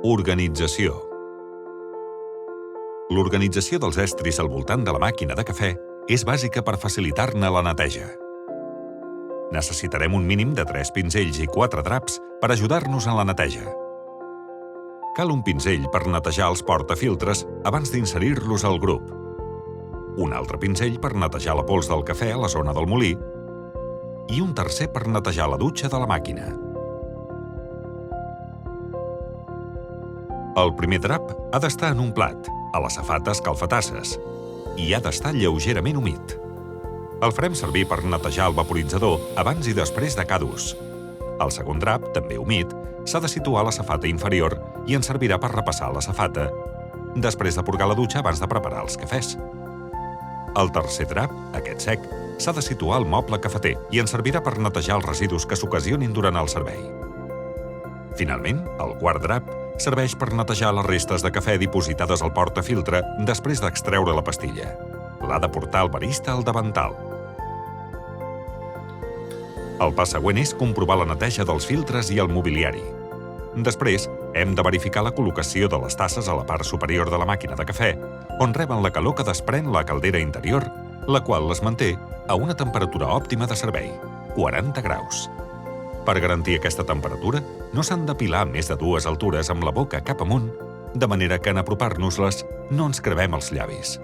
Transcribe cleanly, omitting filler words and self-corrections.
Organització. L'organització dels estris al voltant de la màquina de cafè és bàsica per facilitar-ne la neteja. Necessitarem un mínim de 3 pinzells i 4 draps per ajudar-nos en la neteja. Cal un pinzell per netejar els portafiltres abans d'inserir-los al grup, un altre pinzell per netejar la pols del cafè a la zona del molí i un tercer per netejar la dutxa de la màquina. El primer drap ha d'estar en un plat, a la safata escalfatasses, i ha d'estar lleugerament humit. El farem servir per netejar el vaporitzador abans i després de cada ús. El segon drap, també humit, s'ha de situar a la safata inferior i ens servirà per repassar la safata, després de purgar la dutxa abans de preparar els cafès. El tercer drap, aquest sec, s'ha de situar al moble cafeter i ens servirà per netejar els residus que s'ocasionin durant el servei. Finalment, el quart drap serveix per netejar les restes de cafè dipositades al portafiltre després d'extreure la pastilla. L'ha de portar el barista al davantal. El pas següent és comprovar la neteja dels filtres i el mobiliari. Després, hem de verificar la col·locació de les tasses a la part superior de la màquina de cafè, on reben la calor que desprèn la caldera interior, la qual les manté a una temperatura òptima de servei, 40 graus. Per garantir aquesta temperatura, no s'han d'apilar més de 2 altures amb la boca cap amunt, de manera que en apropar-nos-les no ens crevem els llavis.